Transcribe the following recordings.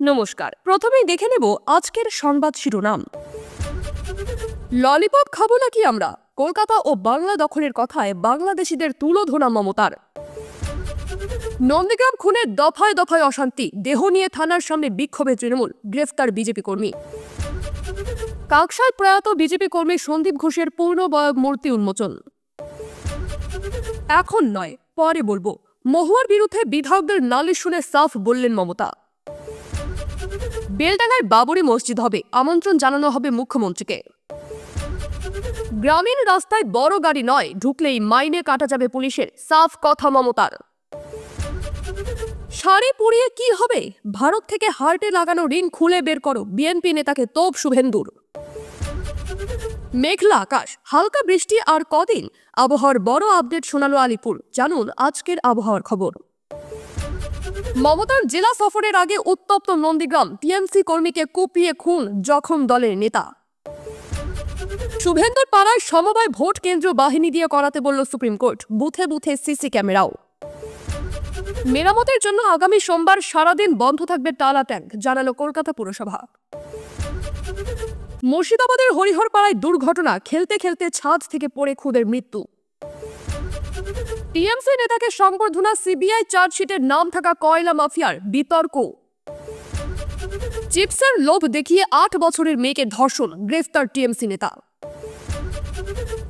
নমস্কার। প্রথমেই দেখে নেব আজকের সংবাদ শিরোনাম। ললিপপ খাবো নাকি আমরা? কলকাতা ও বাংলা দখলের কথায় বাংলাদেশিদের তুলোধনা মমতার। নন্দীগ্রাম খুনের দফায় দফায় অশান্তি, দেহ নিয়ে থানার সামনে বিক্ষোভে তৃণমূল, গ্রেফতার বিজেপি কর্মী। কাকসায় প্রয়াত বিজেপি কর্মী সন্দীপ ঘোষের পূর্ণবয়ব মূর্তি উন্মোচন। এখন নয়, পরে বলবো। মহুয়ার বিরুদ্ধে বিধায়কদের নালিশ শুনে সাফ বললেন মমতা। বেলডাঙ্গায় বাবরি মসজিদ হবে, আমন্ত্রণ জানানো হবে মুখ্যমন্ত্রীকে। গ্রামীণ রাস্তায় বড় গাড়ি নয়, ঢুকলেই মাইনে কাটা যাবে পুলিশের, সাফ কথা মমতার। শাড়ি পরিয়ে কি হবে? ভারত থেকে হার্টে লাগানো ঋণ খুলে বের করো, বিএনপি নেতাকে তোপ শুভেন্দুর। মেঘলা আকাশ, হালকা বৃষ্টি আর কদিন, আবহাওয়ার বড় আপডেট শোনালো আলিপুর। জানুন আজকের আবহাওয়ার খবর। মমতার জেলা সফরের আগে উত্তপ্ত নন্দীগ্রাম, টিএমসি কর্মীকে কুপিয়ে খুন জখম দলের নেতা। শুভেন্দুর পাড়ায় সমবায় ভোট কেন্দ্র বাহিনী দিয়ে করাতে বলল সুপ্রিম কোর্ট, বুথে বুথে সিসি ক্যামেরাও। মেরামতের জন্য আগামী সোমবার সারাদিন বন্ধ থাকবে টালা ট্যাঙ্ক, জানালো কলকাতা পুরসভা। মুর্শিদাবাদের হরিহরপাড়ায় দুর্ঘটনা, খেলতে খেলতে ছাদ থেকে পড়ে খুদের মৃত্যু। টিএমসি নেতাকে সংবর্ধনা, সিবিআই চার্জশিটের নাম থাকা কয়লা মাফিয়ার বিতর্ক। চিপসের লোভ দেখিয়ে 8 বছরের মেয়েকে ধর্ষণ, গ্রেফতার টিএমসি নেতা।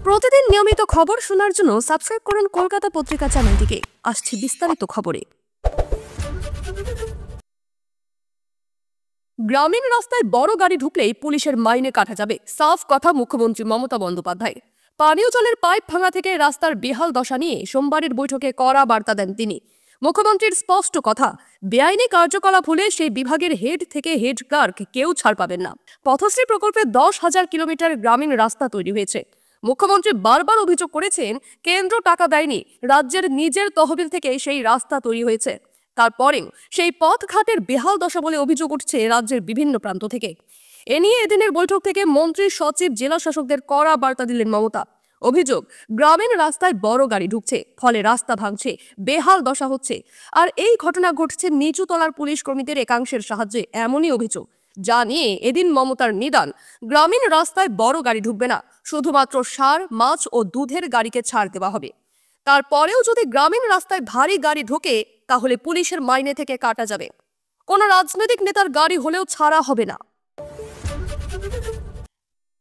প্রতিদিন নিয়মিত খবর শোনার জন্য সাবস্ক্রাইব করুন কলকাতা পত্রিকা চ্যানেলটিকে। আসছে বিস্তারিত খবরে। গ্রামীণ রাস্তায় বড় গাড়ি ঢুকলেই পুলিশের মাইনে কাটা যাবে, সাফ কথা মুখ্যমন্ত্রী মমতা বন্দ্যোপাধ্যায়। পানীয় জলের পাইপ ভাঙা থেকে রাস্তার বেহাল দশা নিয়ে সোমবারের বৈঠকে কড়া বার্তা দেন তিনি। মুখ্যমন্ত্রীর স্পষ্ট কথা, বেআইনি কার্যকলাপ হলে সেই বিভাগের হেড থেকে হেড ক্লার্ক কেউ ছাড় পাবেন না। পথশ্রী প্রকল্পে 10,000 কিলোমিটার গ্রামীণ রাস্তা তৈরি হয়েছে। মুখ্যমন্ত্রী বারবার অভিযোগ করেছেন, কেন্দ্র টাকা দেয়নি, রাজ্যের নিজের তহবিল থেকে সেই রাস্তা তৈরি হয়েছে। তারপরেও সেই পথঘাটের বেহাল দশা বলে অভিযোগ উঠছে রাজ্যের বিভিন্ন প্রান্ত থেকে। এ নিয়ে এদিনের বৈঠক থেকে মন্ত্রী, সচিব, জেলা শাসকদের কড়া বার্তা দিলেন মমতা। অভিযোগ, গ্রামীণ রাস্তায় বড় গাড়ি ঢুকছে, ফলে রাস্তা ভাঙছে, বেহাল দশা হচ্ছে। আর এই ঘটনা ঘটছে নিচু তলার পুলিশ কর্মীদের একাংশের সাহায্যে, এমনই অভিযোগ। যা নিয়ে এদিন মমতার নিদান, গ্রামীণ রাস্তায় বড় গাড়ি ঢুকবে না, শুধুমাত্র সার, মাছ ও দুধের গাড়িকে ছাড় দেওয়া হবে। তারপরেও যদি গ্রামীণ রাস্তায় ভারী গাড়ি ঢোকে, তাহলে পুলিশের মাইনে থেকে কাটা যাবে। কোন রাজনৈতিক নেতার গাড়ি হলেও ছাড়া হবে না।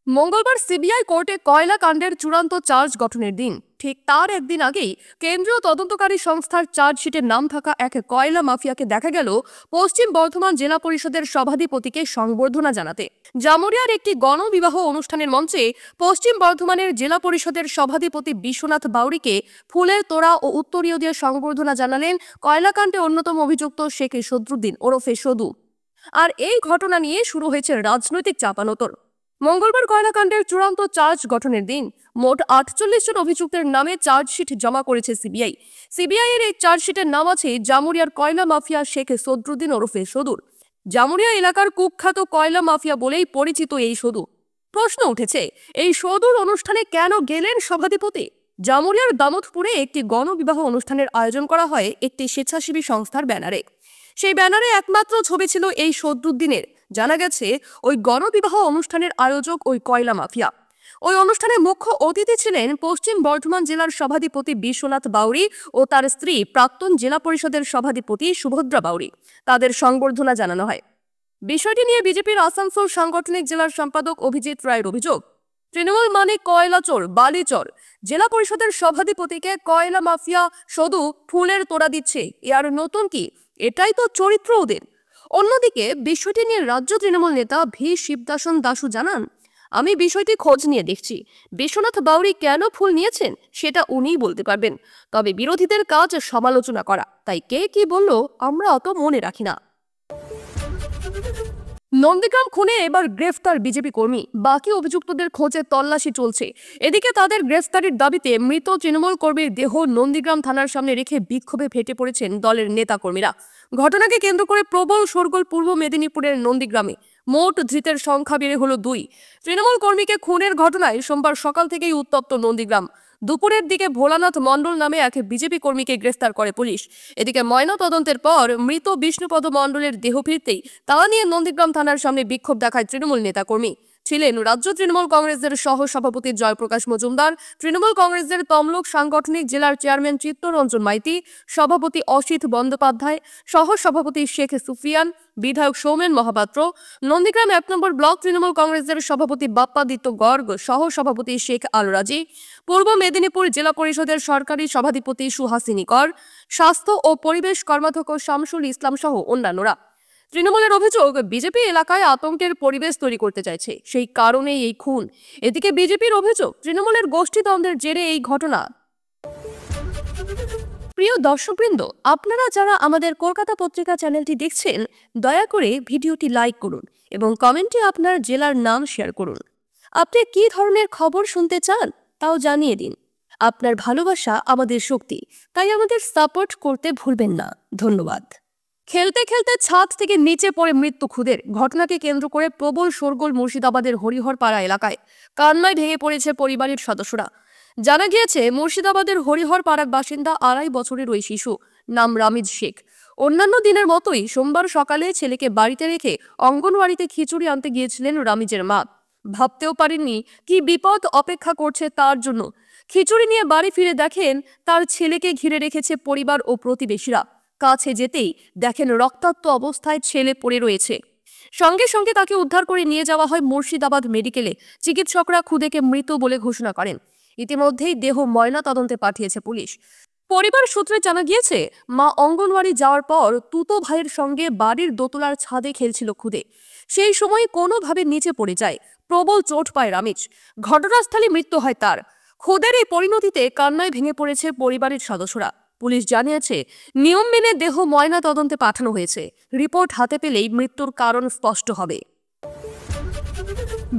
মঙ্গলবার সিবিআই কোর্টে কয়লা কাণ্ডের চূড়ান্ত চার্জ গঠনের দিন। ঠিক তার একদিন আগেই কেন্দ্রীয় তদন্তকারী সংস্থার চার্জশিটের নাম থাকা এক কয়লা মাফিয়াকে দেখা গেল পশ্চিম বর্ধমান জেলা পরিষদের সভাধিপতিকে সংবর্ধনা জানাতে। জামুরিয়ার একটি গণবিবাহ অনুষ্ঠানের মঞ্চে পশ্চিম বর্ধমানের জেলা পরিষদের সভাধিপতি বিশ্বনাথ বাউরিকে ফুলের তোড়া ও উত্তরীয় দিয়ে সংবর্ধনা জানালেন কয়লাকাণ্ডে অন্যতম অভিযুক্ত শেখ সদরুদ্দিন ওরফে সদু। আর এই ঘটনা নিয়ে শুরু হয়েছে রাজনৈতিক চাপানোতর। মঙ্গলবার কয়লাকাণ্ডের চূড়ান্ত চার্জ গঠনের দিন মোট 48 জন অভিযুক্তের নামে চার্জশিট জমা করেছে সিবিআই। সিবিআই এর এই চার্জশিটের নাম আছে জামুরিয়ার কয়লা মাফিয়া শেখ সদরুদ্দিন ওরফে সদুর। জামুরিয়া এলাকার কুখ্যাত কয়লা মাফিয়া বলেই পরিচিত এই সদু। প্রশ্ন উঠেছে, এই সদুর অনুষ্ঠানে কেন গেলেন সভাধিপতি? জামুরিয়ার দামোদপুরে একটি গণবিবাহ অনুষ্ঠানের আয়োজন করা হয় একটি স্বেচ্ছাসেবী সংস্থার ব্যানারে। সেই ব্যানারে একমাত্র ছবি ছিল এই সদরুদ্দিনের। জানা গেছে ওই গণবিবাহ অনুষ্ঠানের আয়োজক ওই কয়লা মাফিয়া। ওই অনুষ্ঠানে মুখ্য অতিথি ছিলেন পশ্চিম বর্ধমান জেলার সভাধিপতি বিশ্বনাথ বাউরি ও তার স্ত্রী প্রাক্তন জেলা পরিষদের সভাধিপতি সুভদ্রা বাউরি। তাদের সংবর্ধনা জানানো হয়। বিষয়টি নিয়ে বিজেপির আসানসোল সাংগঠনিক জেলার সম্পাদক অভিজিৎ রায়ের অভিযোগ, তৃণমূল মানে কয়লা চোর, বালিচর। জেলা পরিষদের সভাধিপতিকে কয়লা মাফিয়া সদু ফুলের তোড়া দিচ্ছে, এ আর নতুন কি? এটাই তো চরিত্র ওদের। অন্যদিকে বিষয়টি নিয়ে রাজ্য তৃণমূল নেতা ভি শিবদাসন দাসু জানান, আমি বিষয়টি খোঁজ নিয়ে দেখছি। বিশ্বনাথ বাউরি কেন ফুল নিয়েছেন সেটা উনিই বলতে পারবেন। তবে বিরোধীদের কাজ সমালোচনা করা, তাই কে কি বলল আমরা অত মনে রাখি না। নন্দীগ্রাম খুনে এবার গ্রেফতার বিজেপি কর্মী, বাকি অভিযুক্তদের খোঁজে তল্লাশি চলছে। এদিকে তাদের গ্রেফতারির দাবিতে মৃত তৃণমূল কর্মীর দেহ নন্দীগ্রাম থানার সামনে রেখে বিক্ষোভে ফেটে পড়েছেন দলের নেতা কর্মীরা। ঘটনাকে কেন্দ্র করে প্রবল শোরগোল পূর্ব মেদিনীপুরের নন্দীগ্রামে। মোট ধৃতের সংখ্যা বেড়ে হলো 2। তৃণমূল কর্মীকে খুনের ঘটনায় সোমবার সকাল থেকেই উত্তপ্ত নন্দীগ্রাম। দুপুরের দিকে ভোলানাথ মণ্ডল নামে এক বিজেপি কর্মীকে গ্রেফতার করে পুলিশ। এদিকে ময়না তদন্তের পর মৃত বিষ্ণুপদ মণ্ডলের দেহ ফিরতেই তা নিয়ে নন্দীগ্রাম থানার সামনে বিক্ষোভ দেখায় তৃণমূল নেতাকর্মী। ছিলেন রাজ্য তৃণমূল কংগ্রেসের সহ সভাপতি জয়প্রকাশ মজুমদার, তৃণমূল কংগ্রেসের তমলুক সাংগঠনিক জেলার চেয়ারম্যান চিত্তরঞ্জন মাইতি, সভাপতি অসিত বন্দ্যোপাধ্যায়, সহ সভাপতি শেখ সুফিয়ান, বিধায়ক সৌমেন মহাপাত্র, নন্দীগ্রাম 1 নম্বর ব্লক তৃণমূল কংগ্রেসের সভাপতি বাপ্পাদিত্য গর্গ, সহ সভাপতি শেখ আলরাজি, পূর্ব মেদিনীপুর জেলা পরিষদের সরকারি সভাধিপতি সুহাসিনী কর, স্বাস্থ্য ও পরিবেশ কর্মাধ্যক্ষ শামসুল ইসলাম সহ অন্যান্যরা। তৃণমূলের অভিযোগ, বিজেপি এলাকায় আতঙ্কের পরিবেশ তৈরি করতে চাইছে, সেই কারণেই এই খুন। এদিকে বিজেপির অভিযোগ, তৃণমূলের গোষ্ঠীদ্বন্দ্বের জেরে এই ঘটনা। প্রিয় দর্শকবৃন্দ, আপনারা যারা আমাদের কলকাতা পত্রিকা চ্যানেলটি দেখছেন, দয়া করে ভিডিওটি লাইক করুন এবং কমেন্টে আপনার জেলার নাম শেয়ার করুন। আপনি কি ধরনের খবর শুনতে চান তাও জানিয়ে দিন। আপনার ভালোবাসা আমাদের শক্তি, তাই আমাদের সাপোর্ট করতে ভুলবেন না। ধন্যবাদ। খেলতে খেলতে ছাদ থেকে নিচে পড়ে মৃত্যু খুদের ঘটনাকে কেন্দ্র করে প্রবল শোরগোল মুর্শিদাবাদের হরিহরপাড়া এলাকায়। কান্নায় ভেঙে পড়েছে পরিবারের সদস্যরা। জানা গিয়েছে, মুর্শিদাবাদের হরিহরপাড়ার বাসিন্দা 2.5 বছরের ওই শিশু, নাম রামিজ শেখ, অন্যান্য দিনের মতোই সোমবার সকালে ছেলেকে বাড়িতে রেখে অঙ্গনওয়াড়িতে খিচুড়ি আনতে গিয়েছিলেন রামিজের মা। ভাবতেও পারেননি কি বিপদ অপেক্ষা করছে তার জন্য। খিচুড়ি নিয়ে বাড়ি ফিরে দেখেন তার ছেলেকে ঘিরে রেখেছে পরিবার ও প্রতিবেশীরা। কাছে যেতেই দেখেন রক্তাক্ত অবস্থায় ছেলে পড়ে রয়েছে। সঙ্গে সঙ্গে তাকে উদ্ধার করে নিয়ে যাওয়া হয় মুর্শিদাবাদ মেডিকেলে। চিকিৎসকরা খুদেকে মৃত বলে ঘোষণা করেন। ইতিমধ্যেই দেহ ময়না তদন্তে পাঠিয়েছে পুলিশ। পরিবার সূত্রে জানা গিয়েছে, মা অঙ্গনওয়াড়ি যাওয়ার পর তুতো ভাইয়ের সঙ্গে বাড়ির দোতলার ছাদে খেলছিল খুদে। সেই সময় কোনোভাবে নিচে পড়ে যায়। প্রবল চোট পায় রামিজ। ঘটনাস্থলে মৃত্যু হয় তার। খুদের এই পরিণতিতে কান্নায় ভেঙে পড়েছে পরিবারের সদস্যরা। পুলিশ জানিয়েছে, নিয়ম মেনে দেহ ময়না তদন্তে পাঠানো হয়েছে। রিপোর্ট হাতে পেলেই মৃত্যুর কারণ স্পষ্ট হবে।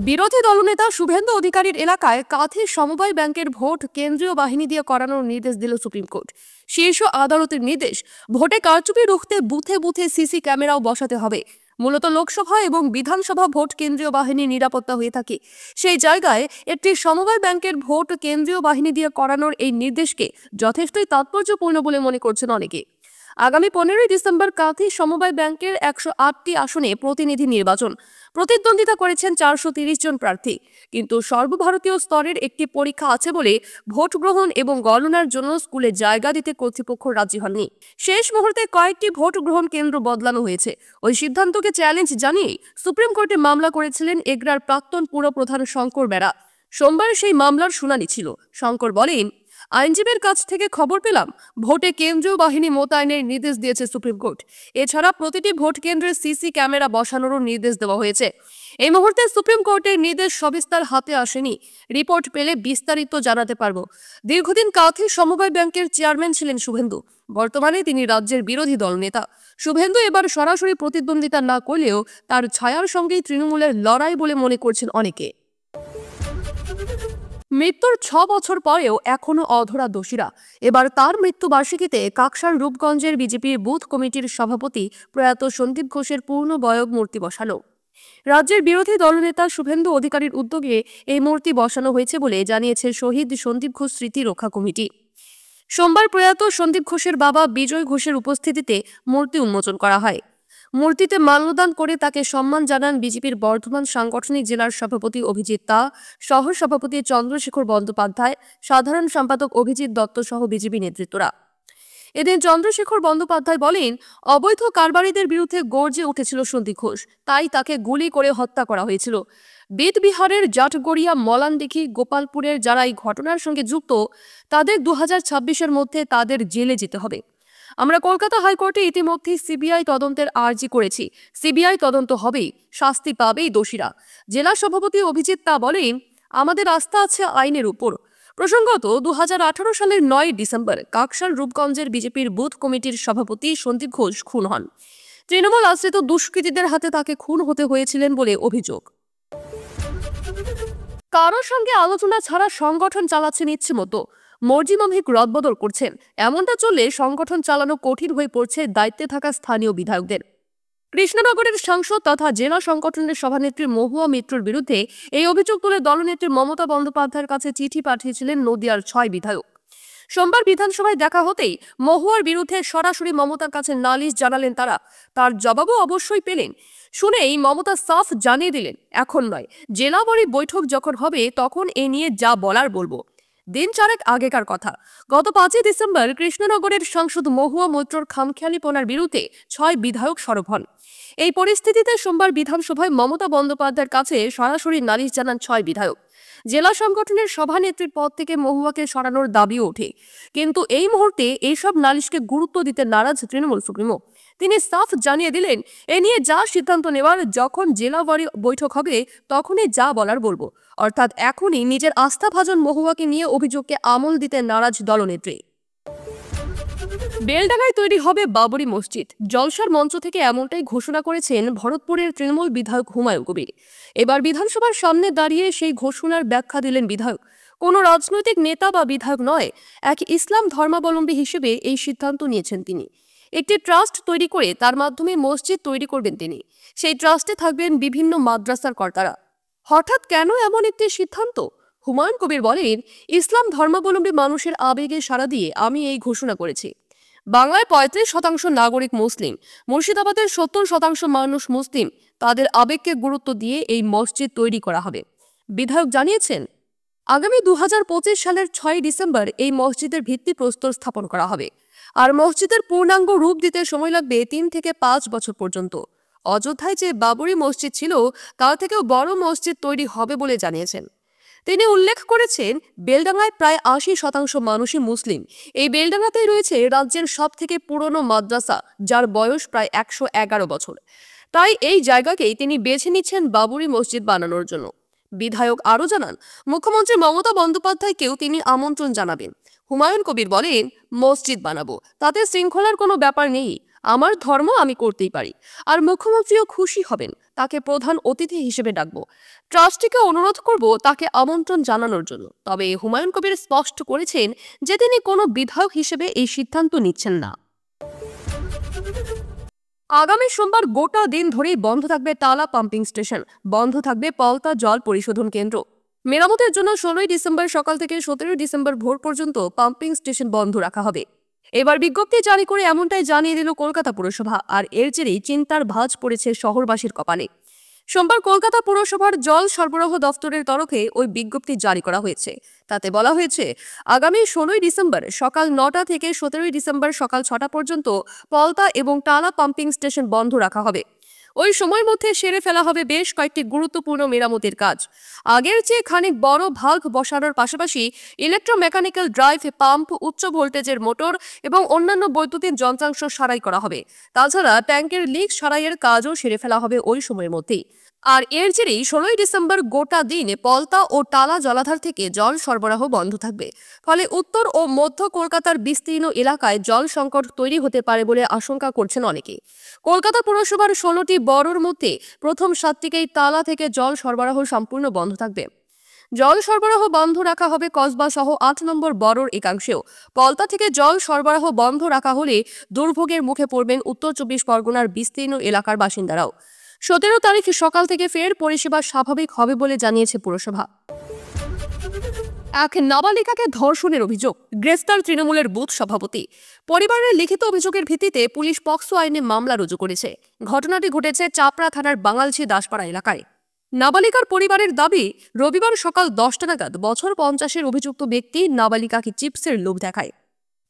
বিরোধী দলনেতা শুভেন্দু অধিকারীর এলাকায় কাঁথি সমবায় ব্যাংকের ভোট কেন্দ্রীয় বাহিনী দিয়ে করানোর নির্দেশ দিল সুপ্রিম কোর্ট। শীর্ষ আদালতের নির্দেশ, ভোটে কারচুপি রুখতে বুথে বুথে সিসি ক্যামেরাও বসাতে হবে। মূলত লোকসভা এবং বিধানসভা ভোট কেন্দ্রীয় বাহিনীর নিরাপত্তা হয়ে থাকে। সেই জায়গায় একটি সমবায় ব্যাংকের ভোট কেন্দ্রীয় বাহিনী দিয়ে করানোর এই নির্দেশকে যথেষ্টই তাৎপর্যপূর্ণ বলে মনে করছেন অনেকে। আগামী 15ই ডিসেম্বর কাঁথি সমবায় ব্যাংকের 108টি আসনে প্রতিনিধি নির্বাচন। প্রতিদ্বন্দ্বিতা করেছেন 430 জন প্রার্থী। কিন্তু সর্বভারতীয় স্তরের একটি পরীক্ষা আছে বলে ভোট গ্রহণ এবং গণনার জন্য স্কুলে জায়গা দিতে কর্তৃপক্ষ রাজি হয়নি। শেষ মুহূর্তে কয়েকটি ভোট গ্রহণ কেন্দ্র বদলানো হয়েছে। ওই সিদ্ধান্তকে চ্যালেঞ্জ জানিয়ে সুপ্রিম কোর্টে মামলা করেছিলেন এগরার প্রাক্তন পুরপ্রধান শঙ্কর বেরা। সোমবার সেই মামলার শুনানি ছিল। শঙ্কর বলেন, আইনজীবীর কাছ থেকে খবর পেলাম ভোটে কেন্দ্রীয় বাহিনী মোতায়েনের নির্দেশ দিয়েছে সুপ্রিম কোর্ট। এছাড়া প্রতিটি ভোট কেন্দ্রে সিসি ক্যামেরা বসানোরও নির্দেশ দেওয়া হয়েছে। এই মুহূর্তে সুপ্রিম কোর্টের নির্দেশ সবিস্তার হাতে আসেনি। রিপোর্ট পেলে বিস্তারিত জানাতে পারবো। দীর্ঘদিন কাঁথি সমবায় ব্যাংকের চেয়ারম্যান ছিলেন শুভেন্দু। বর্তমানে তিনি রাজ্যের বিরোধী দল নেতা। শুভেন্দু এবার সরাসরি প্রতিদ্বন্দ্বিতা না করলেও তার ছায়ার সঙ্গেই তৃণমূলের লড়াই বলে মনে করছেন অনেকে। মৃত্যুর 6 বছর পরেও এখনো অধরা দোষীরা। এবার তার মৃত্যুবার্ষিকীতে কাকসার রূপগঞ্জের বিজেপির বুথ কমিটির সভাপতি প্রয়াত সন্দীপ ঘোষের পূর্ণবয়ব মূর্তি বসানো। রাজ্যের বিরোধী দলনেতা শুভেন্দু অধিকারীর উদ্যোগে এই মূর্তি বসানো হয়েছে বলে জানিয়েছে শহীদ সন্দীপ ঘোষ স্মৃতি রক্ষা কমিটি। সোমবার প্রয়াত সন্দীপ ঘোষের বাবা বিজয় ঘোষের উপস্থিতিতে মূর্তি উন্মোচন করা হয়। মূর্তিতে মাল্যদান করে তাকে সম্মান জানান বিজেপির বর্ধমান সাংগঠনিক জেলার সভাপতি অভিজিৎ তা, সহ সভাপতি চন্দ্রশেখর বন্দ্যোপাধ্যায়, সাধারণ সম্পাদক অভিজিৎ দত্ত সহ বিজেপি নেতৃত্বরা। এদিন চন্দ্রশেখর বন্দ্যোপাধ্যায় বলেন, অবৈধ কারবারিদের বিরুদ্ধে গর্জে উঠেছিল সন্দীপ ঘোষ, তাই তাকে গুলি করে হত্যা করা হয়েছিল। বেতবিহারের জাটগড়িয়া, মলানদিঘি, গোপালপুরের যারা এই ঘটনার সঙ্গে যুক্ত তাদের 2026-এর মধ্যে তাদের জেলে যেতে হবে। আমরা কলকাতা হাইকোর্টে ইতিমধ্যেই সিবিআই তদন্তের আর্জি করেছি। সিবিআই তদন্ত হবেই, শাস্তি পাবেই দোষীরা। জেলা সভাপতি অভিজিৎ তা বলেন, আমাদের আস্থা আছে আইনের উপর। প্রসঙ্গত 2018 সালের 9 ডিসেম্বর কাকসার রূপগঞ্জের বিজেপির বুথ কমিটির সভাপতি সন্দীপ ঘোষ খুন হন। তৃণমূল আশ্রিত দুষ্কৃতীদের হাতে তাকে খুন হতে হয়েছিলেন বলে অভিযোগ। কারোর সঙ্গে আলোচনা ছাড়া সংগঠন চালাচ্ছেন ইচ্ছে মতো, মর্জিমাফিক রদবদল করছেন। এমনটা চললে সংগঠন চালানো কঠিন হয়ে পড়ছে দায়িত্বে থাকা স্থানীয় বিধায়কদের। কৃষ্ণনগরের সাংসদ তথা জেলা সংগঠনের সভানেত্রী মহুয়া মিত্রর বিরুদ্ধে এই অভিযোগ তুলে দলনেত্রী মমতা বন্দ্যোপাধ্যায়ের কাছে চিঠি পাঠিয়েছিলেন নদিয়ার 6 বিধায়ক। সোমবার বিধানসভায় দেখা হতেই মহুয়ার বিরুদ্ধে সরাসরি মমতার কাছে নালিশ জানালেন তারা। তার জবাবও অবশ্যই পেলেন। শুনেই মমতা সাফ জানিয়ে দিলেন, এখন নয়, জেলাবাড়ি বৈঠক যখন হবে তখন এ নিয়ে যা বলার বলবো। দিন চারেক আগেকার কথা, গত 5 ডিসেম্বর কৃষ্ণনগরের সাংসদ মহুয়া মৈত্রর খামখেয়ালিপনার বিরুদ্ধে 6 বিধায়ক সরব হন। এই পরিস্থিতিতে সোমবার বিধানসভায় মমতা বন্দ্যোপাধ্যায়ের কাছে সরাসরি নালিশ জানান 6 বিধায়ক। জেলা সংগঠনের সভানেত্রীর পদ থেকে মহুয়াকে সরানোর দাবিও ওঠে, কিন্তু এই মুহূর্তে এইসব নালিশকে গুরুত্ব দিতে নারাজ তৃণমূল সুপ্রিমো। তিনি সাফ জানিয়ে দিলেন, এ নিয়ে যা সিদ্ধান্ত নেওয়ার যখন জেলাবাড়ি বৈঠক হবে তখনই যা বলার বলবো। অর্থাৎ এখনই নিজের আস্থাভাজন মহুয়াকে নিয়ে অভিযোগকে আমল দিতে নারাজ দলনেত্রী। বেলডাঙ্গায় তৈরি হবে বাবরি মসজিদ, জলসার মঞ্চ থেকে এমনটাই ঘোষণা করেছেন ভরতপুরের তৃণমূল বিধায়ক হুমায়ুন কবির। এবার বিধানসভার সামনে দাঁড়িয়ে সেই ঘোষণার ব্যাখ্যা দিলেন বিধায়ক। কোনো রাজনৈতিক নেতা বা বিধায়ক নয়, এক ইসলাম ধর্মাবলম্বী হিসেবে এই সিদ্ধান্ত নিয়েছেন তিনি। একটি ট্রাস্ট তৈরি করে তার মাধ্যমে মসজিদ তৈরি করবেন তিনি। সেই ট্রাস্টে থাকবেন বিভিন্ন মাদ্রাসার কর্তারা। হঠাৎ কেন এমন একটি সিদ্ধান্ত? হুমায়ুন কবির বলেন, ইসলাম ধর্মাবলম্বী মানুষের আবেগে সাড়া দিয়ে আমি এই ঘোষণা করেছি। বাংলায় 35% নাগরিক মুসলিম, মুর্শিদাবাদের 70% মানুষ মুসলিম। তাদের আবেগকে গুরুত্ব দিয়ে এই মসজিদ তৈরি করা হবে। বিধায়ক জানিয়েছেন, আগামী 2025 সালের 6 ডিসেম্বর এই মসজিদের ভিত্তিপ্রস্তর স্থাপন করা হবে। আর মসজিদের পূর্ণাঙ্গ রূপ দিতে সময় লাগবে 3 থেকে 5 বছর পর্যন্ত। অযোধ্যায় যে বাবরি মসজিদ ছিল তার থেকেও বড় মসজিদ তৈরি হবে বলে জানিয়েছেন। তিনি উল্লেখ করেছেন, বেলডাঙ্গায় প্রায় 80% মানুষই মুসলিম। এই বেলডাঙ্গাতেই রয়েছে রাজ্যের সব থেকে পুরনো মাদ্রাসা, যার বয়স প্রায় 111 বছর। তাই এই জায়গাকেই তিনি বেছে নিচ্ছেন বাবরি মসজিদ বানানোর জন্য। বিধায়ক আরও জানান, মুখ্যমন্ত্রী মমতা বন্দ্যোপাধ্যায়কেও তিনি আমন্ত্রণ জানাবেন। হুমায়ুন কবির বলেন, মসজিদ বানাবো, তাতে শৃঙ্খলার কোনো ব্যাপার নেই। আমার ধর্ম আমি করতেই পারি। আর মুখ্যমন্ত্রীও খুশি হবেন, তাকে প্রধান অতিথি হিসেবে ডাকবো। ট্রাস্টিকে অনুরোধ করব তাকে আমন্ত্রণ জানানোর জন্য। তবে হুমায়ুন কবির স্পষ্ট করেছেন যে তিনি কোনো বিধায়ক হিসেবে এই সিদ্ধান্ত নিচ্ছেন না। আগামী সোমবার গোটা দিন ধরেই বন্ধ থাকবে টালা পাম্পিং স্টেশন, বন্ধ থাকবে পলতা জল পরিশোধন কেন্দ্র। মেরামতের জন্য 16 ডিসেম্বর সকাল থেকে 17 ডিসেম্বর ভোর পর্যন্ত পাম্পিং স্টেশন বন্ধ রাখা হবে। এবার বিজ্ঞপ্তি জারি করে এমনটাই জানিয়ে দিল কলকাতা পুরসভা। আর এর জেরেই চিন্তার ভাঁজ পড়েছে শহরবাসীর কপালে। সোমবার কলকাতা পুরসভার জল সরবরাহ দফতরের তরফে ওই বিজ্ঞপ্তি জারি করা হয়েছে। তাতে বলা হয়েছে, আগামী 16 ডিসেম্বর সকাল 9টা থেকে 17 ডিসেম্বর সকাল 6টা পর্যন্ত পলতা এবং টালা পাম্পিং স্টেশন বন্ধ রাখা হবে। ওই সময়ের মধ্যে সেরে ফেলা হবে বেশ কয়েকটি গুরুত্বপূর্ণ মেরামতের কাজ। আগের চেয়ে খানিক বড় ভাল্ভ বসানোর পাশাপাশি ইলেকট্রোমেকানিক্যাল ড্রাইভ পাম্প, উচ্চ ভোল্টেজের মোটর এবং অন্যান্য বৈদ্যুতিক যন্ত্রাংশ সারাই করা হবে। তাছাড়া ট্যাঙ্কের লিক সারাইয়ের কাজও সেরে ফেলা হবে ওই সময়ের মধ্যেই। আর এর জেরেই 16 ডিসেম্বর গোটা দিন পলতা ও টালা জলাধার থেকে জল সরবরাহ বন্ধ থাকবে। ফলে উত্তর ও মধ্য কলকাতার বিস্তীর্ণ এলাকায় জল সংকট তৈরি হতে পারে বলে আশঙ্কা করছেন অনেকে। কলকাতা পুরসভার 16টি বড়োর মধ্যে প্রথম 7টিকেই টালা থেকে জল সরবরাহ সম্পূর্ণ বন্ধ থাকবে। জল সরবরাহ বন্ধ রাখা হবে কসবা সহ 8 নম্বর বড়োর একাংশেও। পলতা থেকে জল সরবরাহ বন্ধ রাখা হলে দুর্ভোগের মুখে পড়বেন উত্তর 24 পরগনার বিস্তীর্ণ এলাকার বাসিন্দারাও। 17 তারিখ সকাল থেকে ফের পরিষেবা স্বাভাবিক হবে বলে জানিয়েছে পুরসভা। এক নাবালিকাকে ধর্ষণের অভিযোগ, গ্রেফতার তৃণমূলের বুথ সভাপতি। পরিবারের লিখিত অভিযোগের ভিত্তিতে পুলিশ পক্সো আইনে মামলা রুজু করেছে। ঘটনাটি ঘটেছে চাপড়া থানার বাঙালছি দাসপাড়া এলাকায়। নাবালিকার পরিবারের দাবি, রবিবার সকাল 10টা নাগাদ বছর 50-এর অভিযুক্ত ব্যক্তি নাবালিকাকে চিপসের লোভ দেখায়।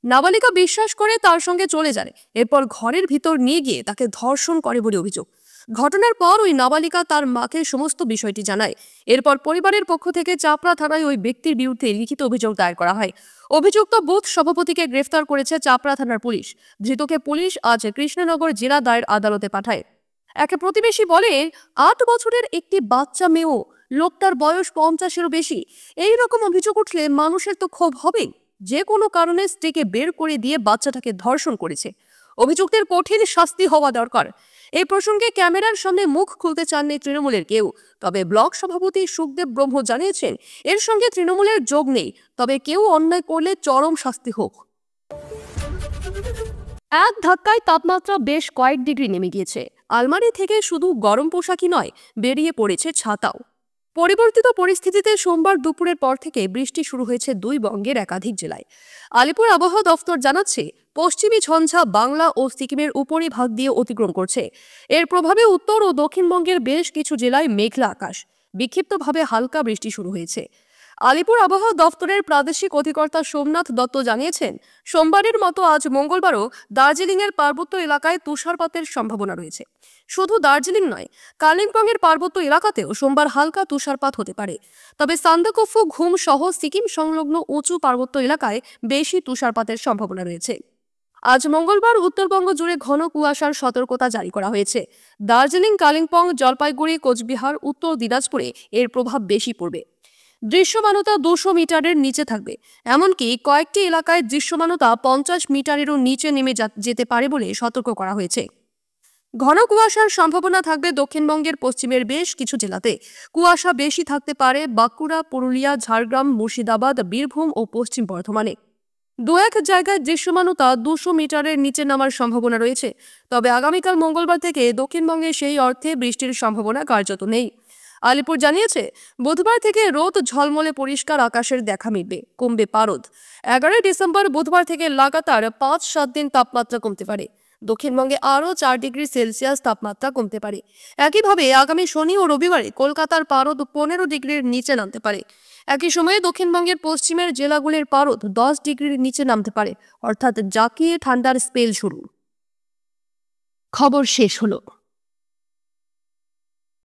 নাবালিকা বিশ্বাস করে তার সঙ্গে চলে যায়। এরপর ঘরের ভিতর নিয়ে গিয়ে তাকে ধর্ষণ করে বলে অভিযোগ। ঘটনার পর ওই নাবালিকা তার মাকে সমস্ত বিষয়টি জানায়। এরপর পরিবারের পক্ষ থেকে চাপড়া থানায় ওই ব্যক্তির বিরুদ্ধে লিখিত অভিযোগ দায়ের করা হয়। অভিযুক্ত বুথ সভাপতিকে গ্রেফতার করেছে চাপড়া থানার পুলিশ। ধৃতকে পুলিশ আজ কৃষ্ণনগর জেলা দায়ের আদালতে পাঠায়। এক প্রতিবেশী বলে, 8 বছরের একটি বাচ্চা মেয়েও, লোকটার বয়স 50-এরও বেশি। এই রকম অভিযোগ উঠলে মানুষের তো ক্ষোভ হবেই। যে কোনো কারণে স্ত্রীকে বের করে দিয়ে বাচ্চাটাকে ধর্ষণ করেছে। অভিযুক্তের কঠিন শাস্তি হওয়া দরকার। এই প্রসঙ্গে ক্যামেরার সামনে মুখ খুলতে চাননি তৃণমূলের কেউ। তবে ব্লক সভাপতি সুখদেব ব্রহ্ম জানিয়েছেন, এর সঙ্গে তৃণমূলের যোগ নেই, তবে কেউ অন্যায় করলে চরম শাস্তি হোক। এক ধাক্কায় তাপমাত্রা বেশ কয়েক ডিগ্রি নেমে গিয়েছে। আলমারি থেকে শুধু গরম পোশাকই নয়, বেরিয়ে পড়েছে ছাতাও। পরিবর্তিত পরিস্থিতিতে সোমবার দুপুরের পর থেকে বৃষ্টি শুরু হয়েছে দুই বঙ্গের একাধিক জেলায়। আলিপুর আবহাওয়া দফতর জানাচ্ছে, পশ্চিমী ঝঞ্ঝা বাংলা ও সিকিমের উপরিভাগ দিয়ে অতিক্রম করছে। এর প্রভাবে উত্তর ও দক্ষিণবঙ্গের বেশ কিছু জেলায় মেঘলা আকাশ, বিক্ষিপ্তভাবে হালকা বৃষ্টি শুরু হয়েছে। আলিপুর আবহাওয়া দফতরের প্রাদেশিক অধিকর্তা সোমনাথ দত্ত জানিয়েছেন, সোমবারের মতো আজ মঙ্গলবারও দার্জিলিংয়ের পার্বত্য এলাকায় তুষারপাতের সম্ভাবনা রয়েছে। শুধু দার্জিলিং নয়, কালিম্পংয়ের পার্বত্য এলাকাতেও সোমবার হালকা তুষারপাত হতে পারে। তবে সান্দাকফু, ঘুম সহ সিকিম সংলগ্ন উঁচু পার্বত্য এলাকায় বেশি তুষারপাতের সম্ভাবনা রয়েছে। আজ মঙ্গলবার উত্তরবঙ্গ জুড়ে ঘন কুয়াশার সতর্কতা জারি করা হয়েছে। দার্জিলিং, কালিম্পং, জলপাইগুড়ি, কোচবিহার, উত্তর দিনাজপুরে এর প্রভাব বেশি পড়বে। দৃশ্যমানতা 200 মিটারের নিচে থাকবে। এমনকি কয়েকটি এলাকায় দৃশ্যমানতা 50 মিটারেরও নিচে নেমে যেতে পারে বলে সতর্ক করা হয়েছে। ঘন কুয়াশার সম্ভাবনা থাকবে দক্ষিণবঙ্গের পশ্চিমের বেশ কিছু জেলাতে। কুয়াশা বেশি থাকতে পারে বাঁকুড়া, পুরুলিয়া, ঝাড়গ্রাম, মুর্শিদাবাদ, বীরভূম ও পশ্চিম বর্ধমানে। দু এক জায়গায় দৃশ্যমানতা 200 মিটারের নিচে নামার সম্ভাবনা রয়েছে। তবে আগামীকাল মঙ্গলবার থেকে দক্ষিণবঙ্গে সেই অর্থে বৃষ্টির সম্ভাবনা কার্যত নেই। আলিপুর জানিয়েছে, বুধবার থেকে রোদ ঝলমলে পরিষ্কার আকাশের দেখা মিলবে, কমবে পারদ। 11 ডিসেম্বর বুধবার থেকে লাগাতার 5-7 দিন তাপমাত্রা কমতে পারে। দক্ষিণবঙ্গে আরও 4 ডিগ্রি সেলসিয়াস তাপমাত্রা কমতে পারে। একইভাবে আগামী শনি ও রবিবারে কলকাতার পারদ 15 ডিগ্রির নিচে নামতে পারে। একই সময়ে দক্ষিণবঙ্গের পশ্চিমের জেলাগুলির পারদ 10 ডিগ্রির নিচে নামতে পারে, অর্থাৎ জাঁকিয়ে ঠান্ডার স্পেল শুরু। খবর শেষ হলো।